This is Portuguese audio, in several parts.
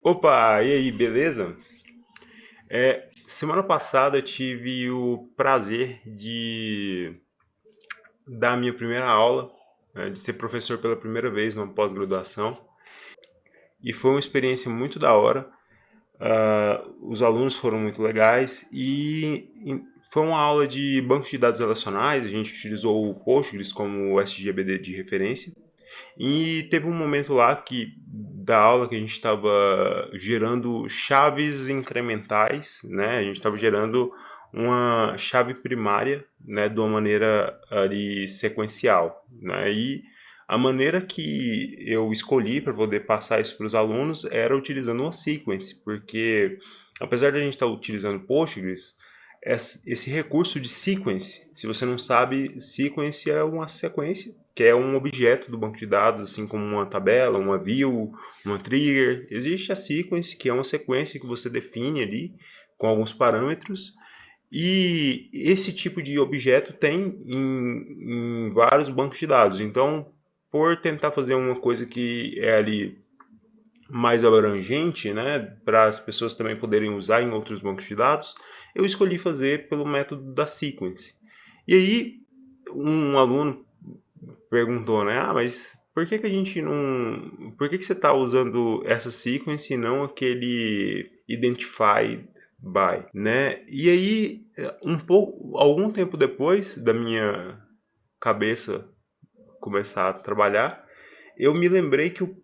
Opa, e aí, beleza? Semana passada eu tive o prazer de dar a minha primeira aula, de ser professor pela primeira vez numa pós-graduação, e foi uma experiência muito da hora. Os alunos foram muito legais e foi uma aula de banco de dados relacionais. A gente utilizou o Postgres como o SGBD de referência. E teve um momento lá que da aula que a gente estava gerando chaves incrementais, né? A gente estava gerando uma chave primária, né, de uma maneira ali sequencial, né? E a maneira que eu escolhi para poder passar isso para os alunos era utilizando uma sequence, porque apesar de a gente estar utilizando Postgres, esse recurso de sequence, se você não sabe, sequence é uma sequência, que é um objeto do banco de dados, assim como uma tabela, uma view, uma trigger. Existe a sequence, que é uma sequência que você define ali com alguns parâmetros, e esse tipo de objeto tem em vários bancos de dados. Então, por tentar fazer uma coisa que é ali mais abrangente, né, para as pessoas também poderem usar em outros bancos de dados, eu escolhi fazer pelo método da sequence. E aí, um aluno perguntou, né, mas por que que a gente não, por que que você está usando essa sequence e não aquele identified by, né? E aí, algum tempo depois da minha cabeça começar a trabalhar, eu me lembrei que o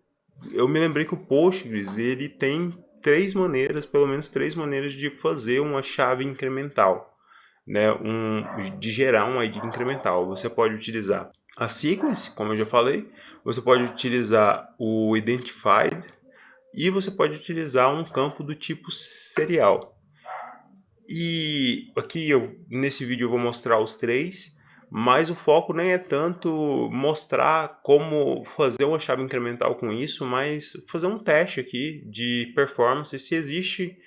Postgres ele tem três maneiras, pelo menos três maneiras de fazer uma chave incremental, né? De gerar um ID incremental. Você pode utilizar a sequence, como eu já falei, você pode utilizar o identified e você pode utilizar um campo do tipo serial. E aqui nesse vídeo eu vou mostrar os três, mas o foco nem é tanto mostrar como fazer uma chave incremental com isso, mas fazer um teste aqui de performance, se existe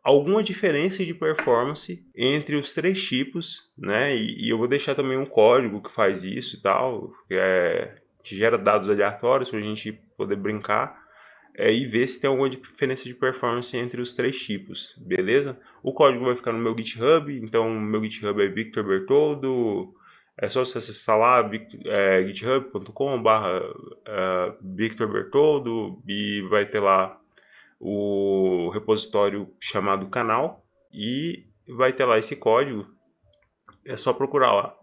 alguma diferença de performance entre os três tipos, né? E eu vou deixar também um código que faz isso e tal, que gera dados aleatórios para a gente poder brincar, e ver se tem alguma diferença de performance entre os três tipos, beleza? O código vai ficar no meu GitHub, então meu GitHub é Victor Bertoldo, é só você acessar lá, github.com/Victor Bertoldo, e vai ter lá o repositório chamado canal, e vai ter lá esse código, é só procurar lá.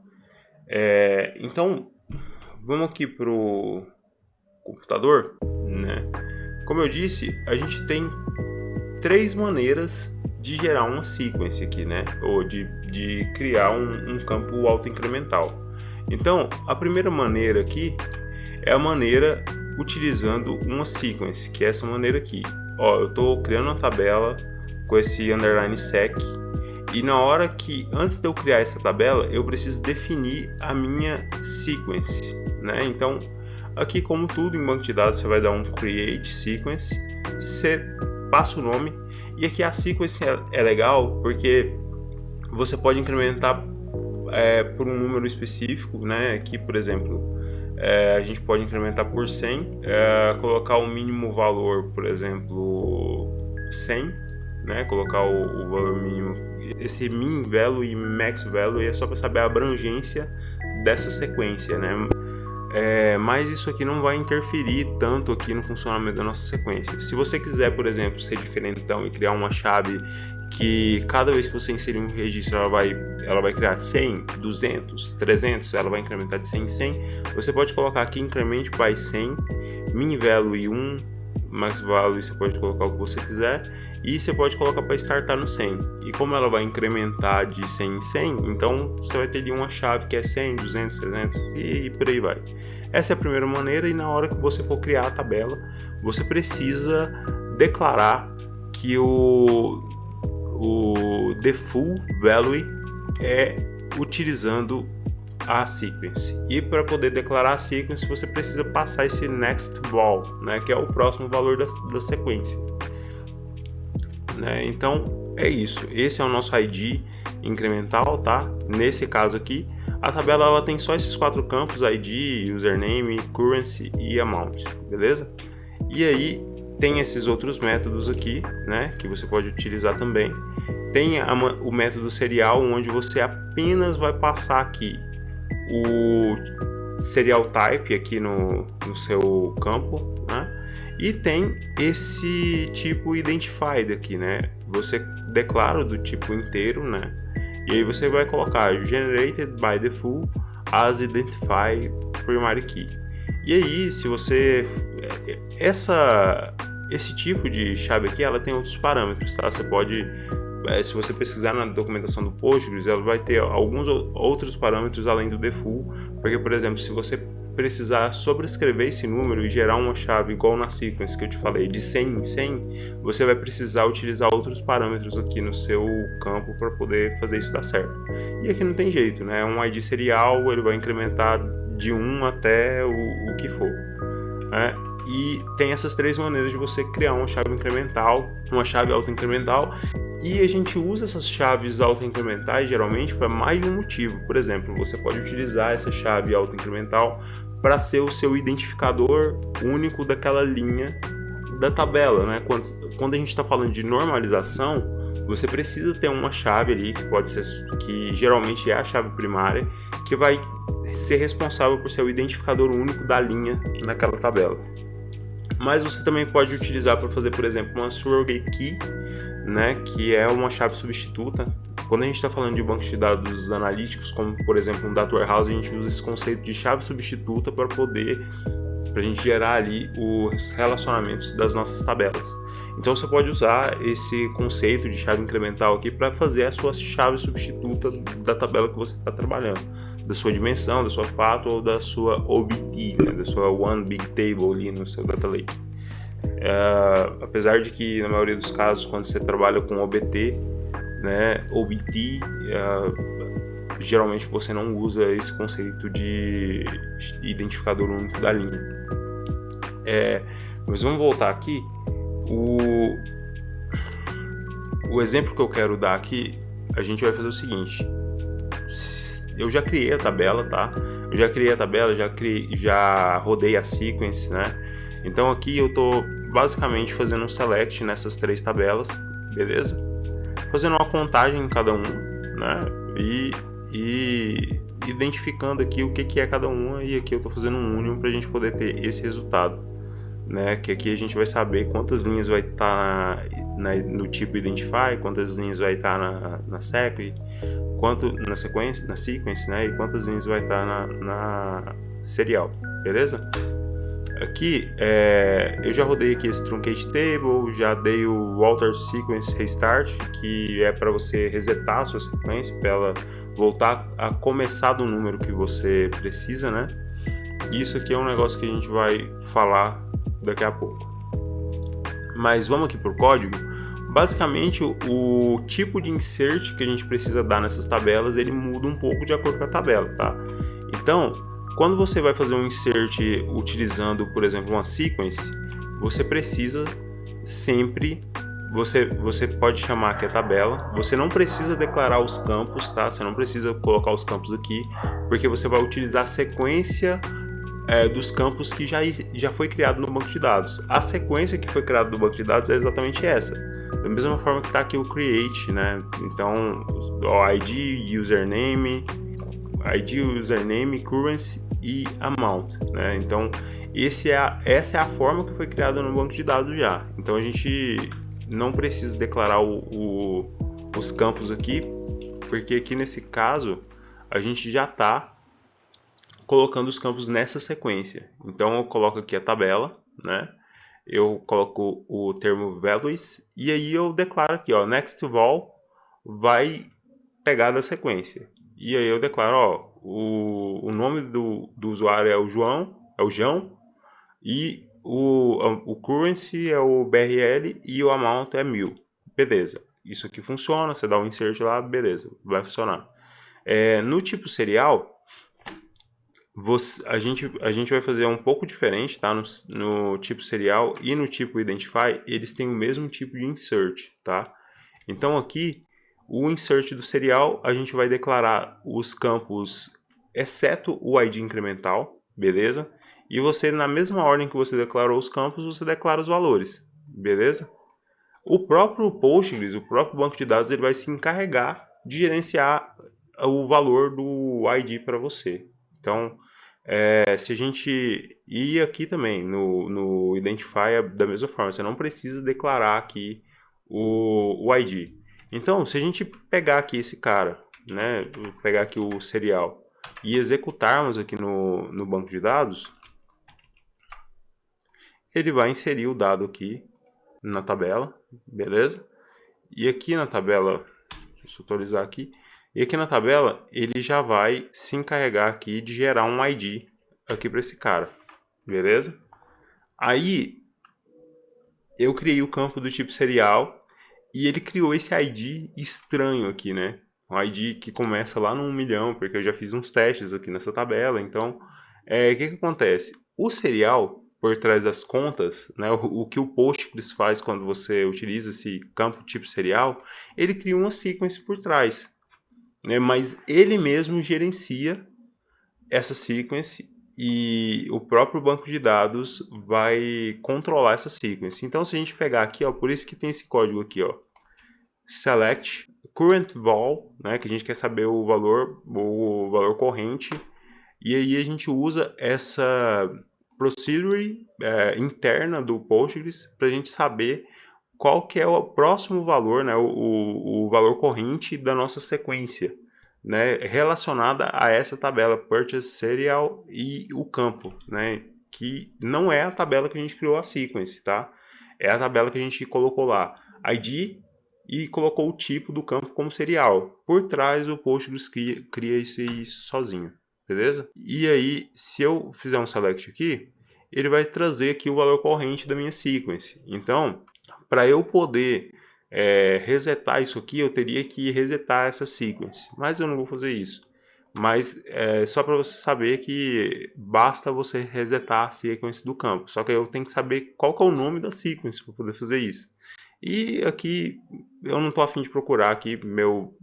Então, vamos aqui pro computador, né? Como eu disse, a gente tem três maneiras de gerar uma sequence aqui, né? Ou de criar um campo autoincremental. Então, a primeira maneira aqui é a maneira utilizando uma sequence, que é essa maneira aqui. Ó, eu estou criando uma tabela com esse underline sec, e na hora que, antes de eu criar essa tabela, eu preciso definir a minha sequence, né? Então, aqui, como tudo em banco de dados, você vai dar um create sequence, você passa o nome, e aqui a sequence é legal porque você pode incrementar por um número específico, né? Aqui, por exemplo, a gente pode incrementar por 100, colocar o mínimo valor, por exemplo, 100, né? Colocar o valor mínimo, esse min value e max value é só para saber a abrangência dessa sequência, né? Mas isso aqui não vai interferir tanto aqui no funcionamento da nossa sequência. Se você quiser, por exemplo, ser diferentão e criar uma chave que cada vez que você inserir um registro ela vai criar 100, 200, 300, ela vai incrementar de 100 em 100, você pode colocar aqui increment by 100, min value 1, max value você pode colocar o que você quiser, e você pode colocar para startar no 100. E como ela vai incrementar de 100 em 100, então você vai ter ali uma chave que é 100, 200, 300 e por aí vai. Essa é a primeira maneira, e na hora que você for criar a tabela, você precisa declarar que o default value é utilizando a sequence. E para poder declarar a sequence, você precisa passar esse next val, né, que é o próximo valor da sequência. Né? Então é isso, esse é o nosso ID incremental, tá? Nesse caso aqui, a tabela ela tem só esses quatro campos: ID, username, currency e amount, beleza? E aí tem esses outros métodos aqui, né, que você pode utilizar também. Tem o método serial, onde você apenas vai passar aqui o serial type aqui no seu campo, né? E tem esse tipo identified aqui, né? Você declara do tipo inteiro, né? E aí você vai colocar generated by default as identify primary key. E aí, se você esse tipo de chave aqui, ela tem outros parâmetros, tá? Você pode, se você pesquisar na documentação do Postgres, ela vai ter alguns outros parâmetros além do default, porque, por exemplo, se você precisar sobrescrever esse número e gerar uma chave igual na sequence que eu te falei, de 100 em 100, você vai precisar utilizar outros parâmetros aqui no seu campo para poder fazer isso dar certo. E aqui não tem jeito, né? Um ID serial, ele vai incrementar de 1 até o que for, né? E tem essas três maneiras de você criar uma chave incremental, uma chave autoincremental. E a gente usa essas chaves autoincrementais geralmente para mais de um motivo. Por exemplo, você pode utilizar essa chave autoincremental para ser o seu identificador único daquela linha da tabela, né? Quando a gente está falando de normalização, você precisa ter uma chave ali que geralmente é a chave primária, que vai ser responsável por ser o identificador único da linha naquela tabela. Mas você também pode utilizar para fazer, por exemplo, uma surrogate key, né, que é uma chave substituta. Quando a gente está falando de bancos de dados analíticos, como por exemplo um data warehouse, a gente usa esse conceito de chave substituta para a gente gerar ali os relacionamentos das nossas tabelas. Então você pode usar esse conceito de chave incremental aqui para fazer a sua chave substituta da tabela que você está trabalhando, da sua dimensão, da sua fato ou da sua OBT, né, da sua One Big Table ali no seu Data Lake. Apesar de que na maioria dos casos, quando você trabalha com OBT, né, OBT, geralmente você não usa esse conceito de identificador único da linha. Mas vamos voltar aqui. O exemplo que eu quero dar aqui, a gente vai fazer o seguinte. Eu já criei a tabela, tá? Já rodei a sequence, né? Então aqui eu tô basicamente fazendo um select nessas três tabelas, beleza? Fazendo uma contagem em cada um, né? E identificando aqui o que é cada uma, e aqui eu tô fazendo um union pra gente poder ter esse resultado, né? Que aqui a gente vai saber quantas linhas vai estar no tipo identify, quantas linhas vai estar na seq, quanto na sequence, né? E quantas linhas vai estar na serial, beleza? Aqui, eu já rodei aqui esse truncate table, já dei o alter sequence restart, que é para você resetar a sua sequência, para ela voltar a começar do número que você precisa, né? Isso aqui é um negócio que a gente vai falar daqui a pouco. Mas vamos aqui para o código. Basicamente, o tipo de insert que a gente precisa dar nessas tabelas, ele muda um pouco de acordo com a tabela, tá? Então, quando você vai fazer um insert utilizando, por exemplo, uma sequence, você precisa sempre, você pode chamar aqui a tabela, você não precisa declarar os campos, tá? Você não precisa colocar os campos aqui, porque você vai utilizar a sequência dos campos que já foi criado no banco de dados. A sequência que foi criada no banco de dados é exatamente essa. Da mesma forma que está aqui o create, né? Então, o ID, username, currency e amount, né? Então, essa é a forma que foi criada no banco de dados já. Então, a gente não precisa declarar os campos aqui, porque aqui nesse caso, a gente já está colocando os campos nessa sequência. Então, eu coloco aqui a tabela, né? Eu coloco o termo values e aí eu declaro aqui, ó, next val vai pegar da sequência. E aí eu declaro, ó, o nome do usuário é o João, e o currency é o BRL e o amount é 1000. Beleza. Isso aqui funciona, você dá um insert lá, beleza, vai funcionar. No tipo serial, a gente vai fazer um pouco diferente, tá? No tipo serial e no tipo identify, eles têm o mesmo tipo de insert, tá? Então aqui, o insert do serial, a gente vai declarar os campos, exceto o ID incremental, beleza? E você, na mesma ordem que você declarou os campos, você declara os valores, beleza? O próprio Postgres, o próprio banco de dados, ele vai se encarregar de gerenciar o valor do ID para você. Então, se a gente ir aqui também no Identifier da mesma forma, você não precisa declarar aqui o ID. Então, se a gente pegar aqui esse cara, né, pegar aqui o serial e executarmos aqui no banco de dados, ele vai inserir o dado aqui na tabela, beleza? E aqui na tabela, deixa eu atualizar aqui, e aqui na tabela ele já vai se encarregar aqui de gerar um ID aqui para esse cara, beleza? Aí eu criei o campo do tipo serial e ele criou esse ID estranho aqui, né? Um ID que começa lá no 1 milhão, porque eu já fiz uns testes aqui nessa tabela. Então, o que acontece? O serial, por trás das contas, né, o que o Postgres faz quando você utiliza esse campo tipo serial, ele cria uma sequence por trás, né? Mas ele mesmo gerencia essa sequence e o próprio banco de dados vai controlar essa sequence. Então, se a gente pegar aqui, ó, por isso que tem esse código aqui, ó, select current vol, né, que a gente quer saber o valor corrente, e aí a gente usa essa procedure interna do Postgres para a gente saber qual que é o próximo valor, né, o valor corrente da nossa sequência, né, relacionada a essa tabela purchase serial e o campo, né, que não é a tabela que a gente criou a sequence, tá? É a tabela que a gente colocou lá ID e colocou o tipo do campo como serial. Por trás o Postgres cria isso sozinho, beleza? E aí, se eu fizer um select aqui, ele vai trazer aqui o valor corrente da minha sequence. Então, para eu poder resetar isso aqui, eu teria que resetar essa sequence, mas eu não vou fazer isso. Mas só para você saber que basta você resetar a sequence do campo. Só que eu tenho que saber qual que é o nome da sequence para poder fazer isso. E aqui eu não estou afim de procurar aqui, meu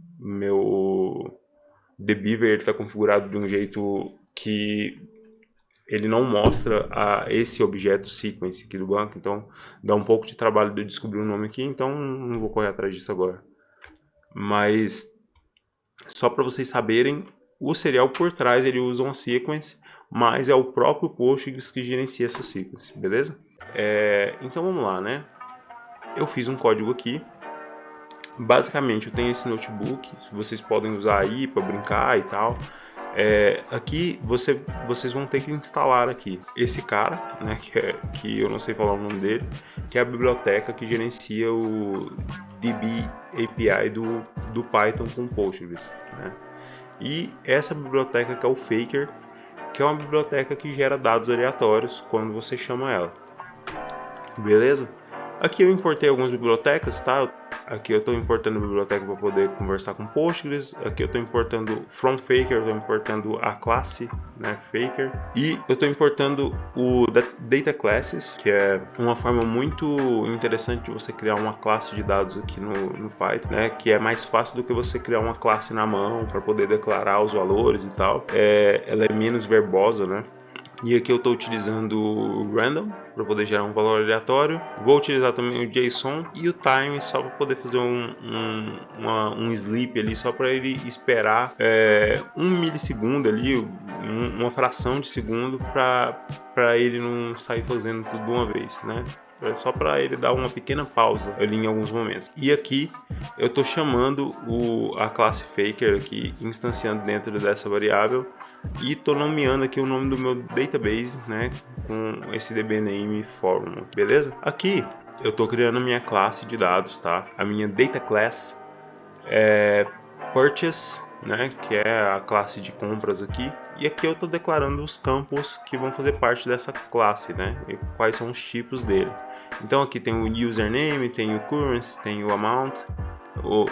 dbeaver está configurado de um jeito que ele não mostra esse objeto sequence aqui do banco, então dá um pouco de trabalho de eu descobrir o nome aqui, então não vou correr atrás disso agora. Mas só para vocês saberem, o serial por trás ele usa uma sequence, mas é o próprio Postgres que gerencia essa sequence, beleza? Então vamos lá, né? Eu fiz um código aqui. Basicamente eu tenho esse notebook, vocês podem usar aí para brincar e tal. Aqui vocês vão ter que instalar aqui esse cara, né, que eu não sei falar o nome dele, que é a biblioteca que gerencia o DB API do Python com Postgres, né? E essa biblioteca que é o Faker, que é uma biblioteca que gera dados aleatórios quando você chama ela, beleza? Aqui eu importei algumas bibliotecas, tá? Aqui eu estou importando a biblioteca para poder conversar com Postgres. Aqui eu estou importando from Faker, eu estou importando a classe, né, Faker. E eu estou importando o Data Classes, que é uma forma muito interessante de você criar uma classe de dados aqui no Python, né? Que é mais fácil do que você criar uma classe na mão para poder declarar os valores e tal. Ela é menos verbosa, né? E aqui eu estou utilizando o random para poder gerar um valor aleatório. Vou utilizar também o JSON e o time só para poder fazer um sleep ali, só para ele esperar 1 milissegundo ali, uma fração de segundo, para ele não sair fazendo tudo de uma vez, né? Só para ele dar uma pequena pausa ali em alguns momentos. E aqui eu estou chamando a classe Faker aqui, instanciando dentro dessa variável, e estou nomeando aqui o nome do meu database, né, com esse dbname formula, beleza? Aqui eu estou criando a minha classe de dados, tá? A minha data class é purchase, né, que é a classe de compras aqui, e aqui eu estou declarando os campos que vão fazer parte dessa classe, né, e quais são os tipos dele. Então aqui tem o username, tem o currency, tem o amount.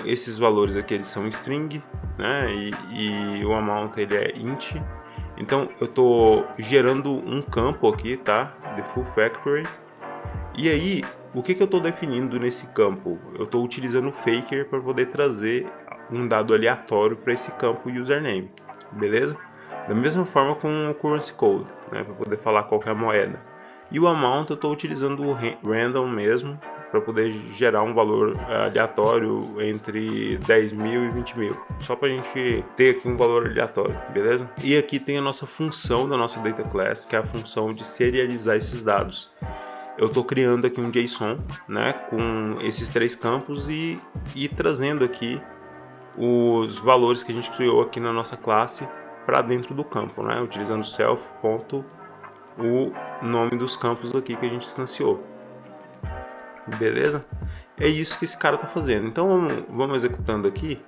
Esses valores aqui eles são string, né, e o amount ele é int. Então eu estou gerando um campo aqui, tá, the full factory. E aí o que eu estou definindo nesse campo? Eu estou utilizando o faker para poder trazer um dado aleatório para esse campo username, beleza? Da mesma forma com o currency code, né, para poder falar qual que é a moeda. E o amount eu estou utilizando o random mesmo, para poder gerar um valor aleatório entre 10.000 e 20.000, só para a gente ter aqui um valor aleatório, beleza? E aqui tem a nossa função da nossa data class, que é a função de serializar esses dados. Eu estou criando aqui um JSON, né, com esses 3 campos e trazendo aqui os valores que a gente criou aqui na nossa classe para dentro do campo, né, utilizando self. O nome dos campos aqui que a gente instanciou. Beleza? É isso que esse cara está fazendo. Então vamos executando aqui.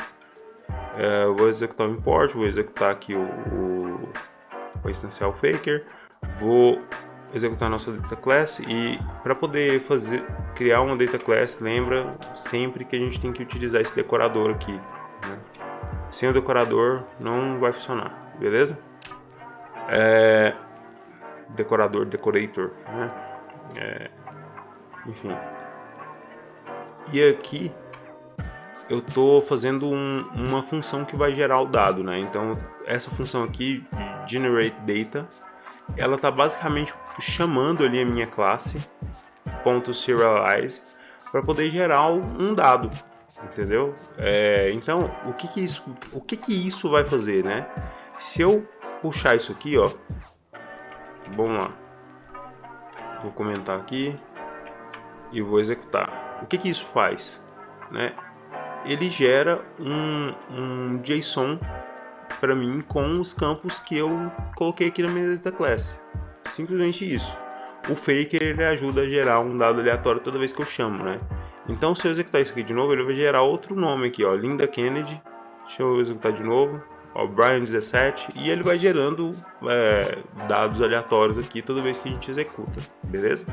Eu vou executar o import, vou executar aqui o instanciar o faker, vou executar a nossa data class. E para poder criar uma data class, lembra sempre que a gente tem que utilizar esse decorador aqui, né? Sem o decorador não vai funcionar, beleza? Decorator, né? Enfim. E aqui eu estou fazendo uma função que vai gerar o dado, né? Então essa função aqui, generate data, ela está basicamente chamando ali a minha classe .serialize para poder gerar um dado, entendeu? Então o que isso vai fazer, né? Se eu puxar isso aqui, ó, vamos lá, vou comentar aqui e vou executar. O que isso faz, né? Ele gera um JSON para mim com os campos que eu coloquei aqui na minha data class. Simplesmente isso. O faker ele ajuda a gerar um dado aleatório toda vez que eu chamo, né? Então se eu executar isso aqui de novo, ele vai gerar outro nome aqui, ó, Linda Kennedy. Deixa eu executar de novo, ó, Brian 17, e ele vai gerando dados aleatórios aqui toda vez que a gente executa, beleza?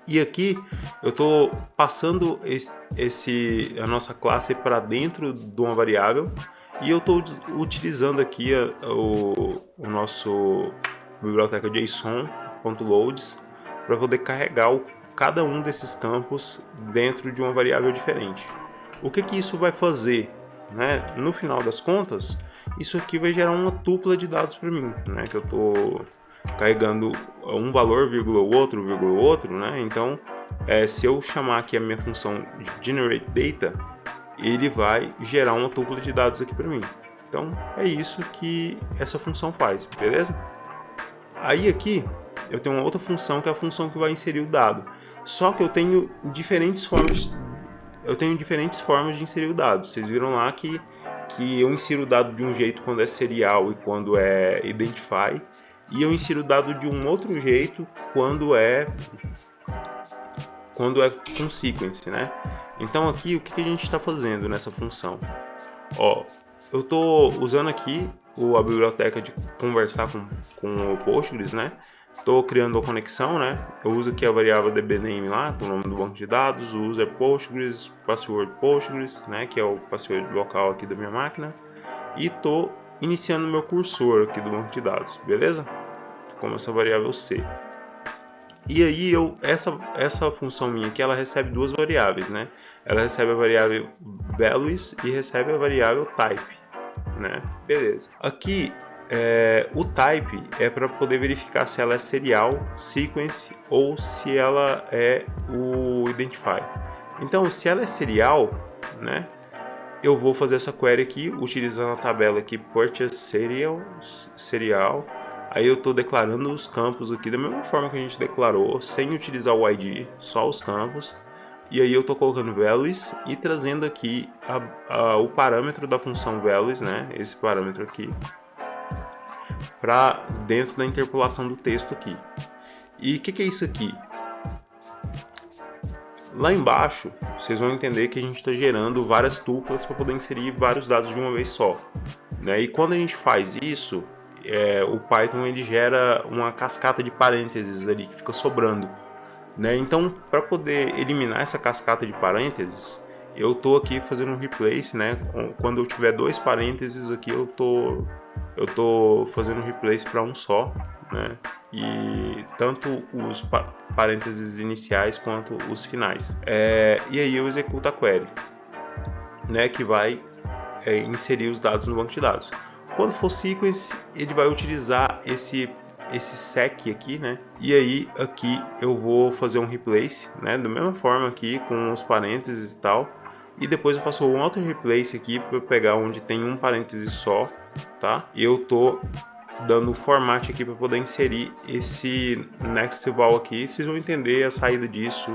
E aqui eu estou passando a nossa classe para dentro de uma variável e eu estou utilizando aqui o nosso biblioteca JSON.loads para poder carregar cada um desses campos dentro de uma variável diferente. O que isso vai fazer, né? No final das contas, isso aqui vai gerar uma tupla de dados para mim, né? Que eu estou carregando um valor, vírgula o outro, né? Então, se eu chamar aqui a minha função generate data, ele vai gerar uma tupla de dados aqui para mim. Então, é isso que essa função faz, beleza? Aí aqui, eu tenho uma outra função que é a função que vai inserir o dado. Só que eu tenho diferentes formas de inserir o dado. Vocês viram lá que eu insiro o dado de um jeito quando é serial e quando é identify, e eu insiro o dado de um outro jeito quando é com sequence, né? Então aqui o que a gente está fazendo nessa função? Ó, eu estou usando aqui a biblioteca de conversar com o Postgres, né? Estou criando a conexão, né? Eu uso aqui a variável dbname lá, com o nome do banco de dados, o user Postgres, password Postgres, né? Que é o password local aqui da minha máquina. E estou iniciando meu cursor aqui do banco de dados, beleza? Como essa variável C. E aí essa função minha aqui, ela recebe duas variáveis, né? Ela recebe a variável values e recebe a variável type, né? Beleza. Aqui o type é para poder verificar se ela é serial, sequence ou se ela é o identify. Então, se ela é serial, né? Eu vou fazer essa query aqui utilizando a tabela aqui purchase serial. Aí eu estou declarando os campos aqui da mesma forma que a gente declarou, sem utilizar o ID, só os campos. E aí eu estou colocando values e trazendo aqui o parâmetro da função values, né? Esse parâmetro aqui, para dentro da interpolação do texto aqui. E o que é isso aqui? Lá embaixo, vocês vão entender que a gente está gerando várias tuplas para poder inserir vários dados de uma vez só, né? E quando a gente faz isso, o Python ele gera uma cascata de parênteses ali que fica sobrando, né? Então, para poder eliminar essa cascata de parênteses, eu estou aqui fazendo um replace, né? Quando eu tiver dois parênteses aqui, eu tô fazendo um replace para um só, né? E tanto os parênteses iniciais quanto os finais. E aí eu executo a query, né? Que vai inserir os dados no banco de dados. Quando for sequence, ele vai utilizar esse esse sec aqui, né? E aí aqui eu vou fazer um replace, né? Da mesma forma aqui com os parênteses e tal. E depois eu faço um outro replace aqui para pegar onde tem um parêntese só, tá? E eu tô dando o format aqui para poder inserir esse next val aqui. Vocês vão entender a saída disso,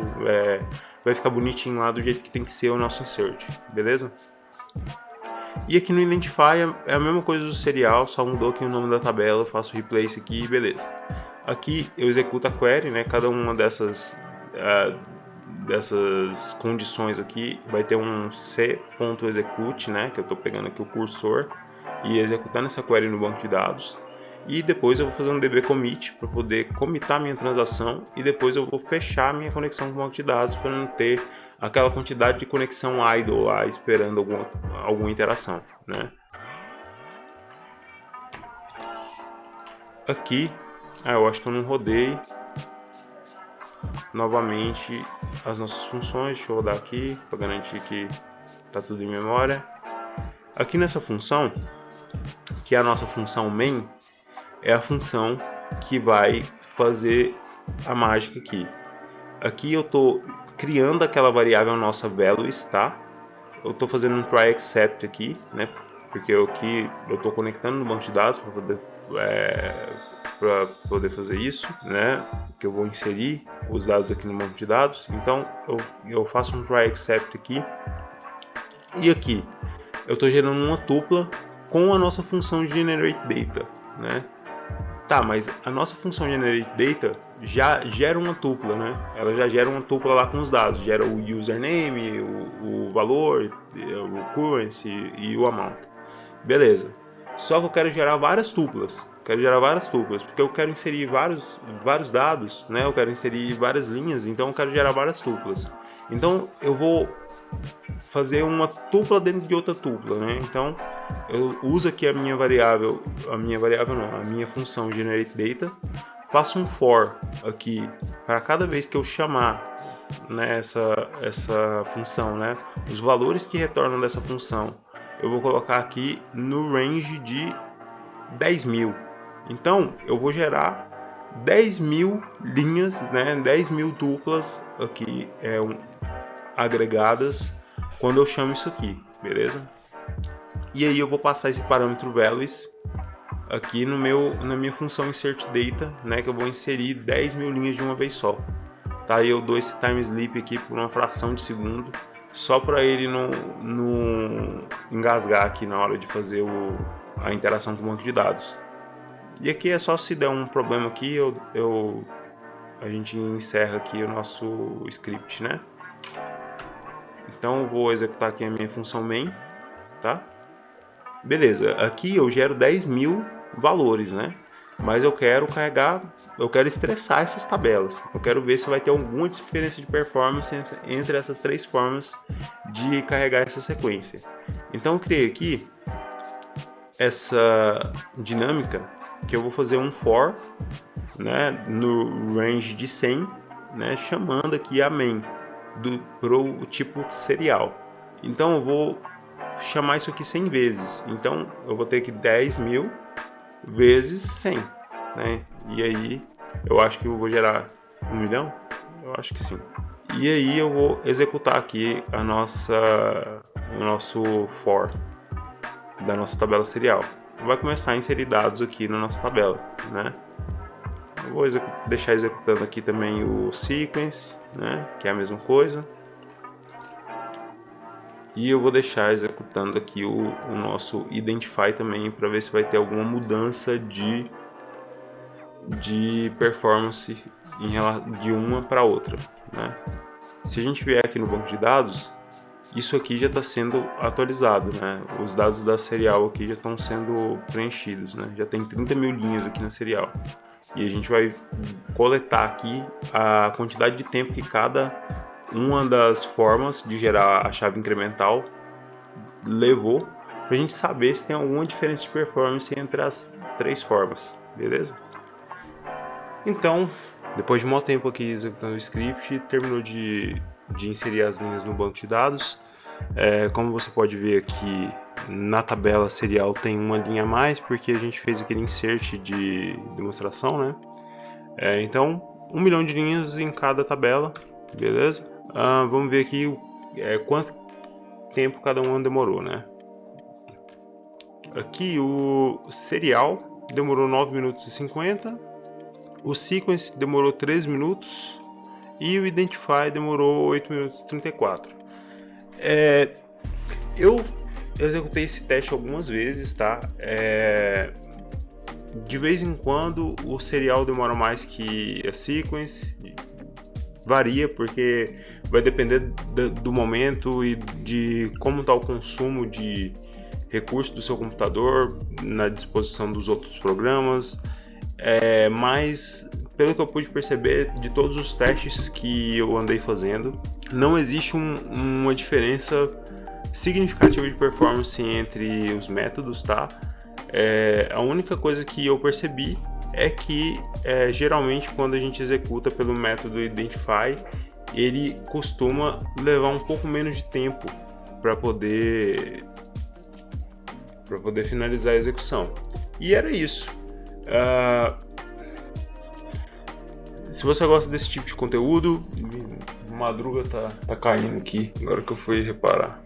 vai ficar bonitinho lá do jeito que tem que ser o nosso insert, beleza? E aqui no Identify é a mesma coisa do serial, só mudou aqui o nome da tabela, faço replace aqui e beleza. Aqui eu executo a query, né? Cada uma dessas condições aqui vai ter um c.execute, né? Que eu estou pegando aqui o cursor e executando essa query no banco de dados. E depois eu vou fazer um db commit para poder commitar minha transação e depois eu vou fechar minha conexão com o banco de dados para não ter aquela quantidade de conexão idle lá esperando alguma interação, né? Aqui, eu acho que eu não rodei novamente as nossas funções. Deixa eu rodar aqui para garantir que tá tudo em memória. Aqui nessa função, que é a nossa função main, é a função que vai fazer a mágica aqui. Aqui eu tô criando aquela variável nossa values, tá? Eu tô fazendo um try except aqui, né? Porque aqui eu tô conectando no banco de dados para poder fazer isso, né? Que eu vou inserir os dados aqui no banco de dados. Então eu faço um try except aqui. E aqui eu tô gerando uma tupla com a nossa função generate data, né? Tá, mas a nossa função generate data já gera uma tupla, né? Ela já gera uma tupla lá com os dados, gera o username, o valor, o currency e o amount. Beleza. Só que eu quero gerar várias tuplas. Porque eu quero inserir vários dados, né? Eu quero inserir várias linhas, então eu quero gerar várias tuplas. Então eu vou fazer uma tupla dentro de outra tupla, né? Então eu uso aqui a minha função generate data, faço um for aqui para cada vez que eu chamar, né, essa função, né, os valores que retornam dessa função, eu vou colocar aqui no range de 10.000. Então eu vou gerar 10.000 linhas, né, 10.000 tuplas aqui agregadas quando eu chamo isso aqui, beleza? E aí eu vou passar esse parâmetro values aqui na minha função insert data, né, que eu vou inserir 10.000 linhas de uma vez só. Tá, aí eu dou esse time sleep aqui por uma fração de segundo, só para ele não engasgar aqui na hora de fazer a interação com o banco de dados. E aqui é só se der um problema aqui, a gente encerra aqui o nosso script, né? Então eu vou executar aqui a minha função main, tá? Beleza, aqui eu gero 10.000 valores, né? Mas eu quero estressar essas tabelas. Eu quero ver se vai ter alguma diferença de performance entre essas três formas de carregar essa sequência. Então eu criei aqui essa dinâmica que eu vou fazer um for, né, no range de 100, né, chamando aqui a main pro tipo serial. Então eu vou chamar isso aqui 100 vezes. Então eu vou ter que 10.000 vezes 100, né? E aí eu acho que eu vou gerar 1 milhão? Eu acho que sim. E aí eu vou executar aqui o nosso for da nossa tabela serial. Vai começar a inserir dados aqui na nossa tabela, né? Eu vou deixar executando aqui também o sequence, né? Que é a mesma coisa. E eu vou deixar executando aqui o nosso identify também para ver se vai ter alguma mudança de performance de uma para outra, né? Se a gente vier aqui no banco de dados, isso aqui já está sendo atualizado, né? Os dados da serial aqui já estão sendo preenchidos, né? Já tem 30.000 linhas aqui na serial. E a gente vai coletar aqui a quantidade de tempo que cada uma das formas de gerar a chave incremental levou, para a gente saber se tem alguma diferença de performance entre as três formas, beleza? Então, depois de muito tempo aqui executando o script, terminou de inserir as linhas no banco de dados. Como você pode ver aqui na tabela serial tem uma linha a mais, porque a gente fez aquele insert de demonstração, né? Então, 1 milhão de linhas em cada tabela, beleza? Vamos ver aqui quanto tempo cada uma demorou, né? Aqui o serial demorou 9 minutos e 50, o sequence demorou 3 minutos e o identify demorou 8 minutos e 34. Eu executei esse teste algumas vezes, tá? De vez em quando o serial demora mais que a sequence, varia porque vai depender do momento e de como está o consumo de recursos do seu computador na disposição dos outros programas, mas pelo que eu pude perceber de todos os testes que eu andei fazendo, não existe uma diferença significativa de performance entre os métodos, tá? A única coisa que eu percebi é que geralmente quando a gente executa pelo método Identify, ele costuma levar um pouco menos de tempo para poder finalizar a execução. E era isso. Se você gosta desse tipo de conteúdo, madruga tá caindo aqui, agora que eu fui reparar.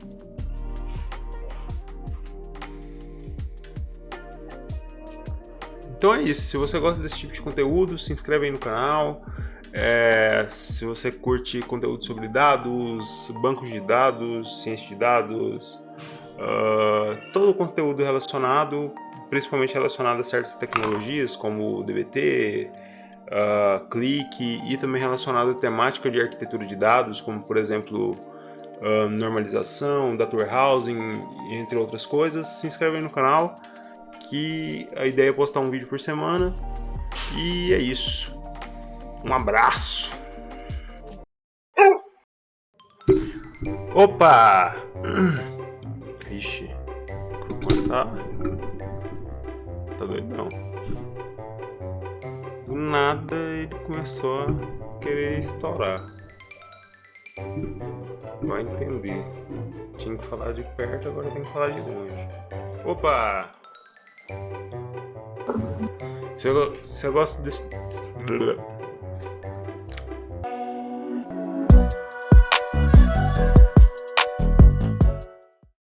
Então é isso, se você gosta desse tipo de conteúdo, se inscreve aí no canal. Se você curte conteúdo sobre dados, bancos de dados, ciência de dados, todo o conteúdo relacionado, principalmente relacionado a certas tecnologias como o DBT, Click, e também relacionado à temática de arquitetura de dados, como por exemplo normalização, data warehousing, entre outras coisas, se inscreve aí no canal, que a ideia é postar um vídeo por semana. E é isso. Um abraço. Opa! Ixi, tá doidão. Do nada ele começou a querer estourar. Vai entender. Tinha que falar de perto, agora tem que falar de longe. Opa! Se eu gosto desse...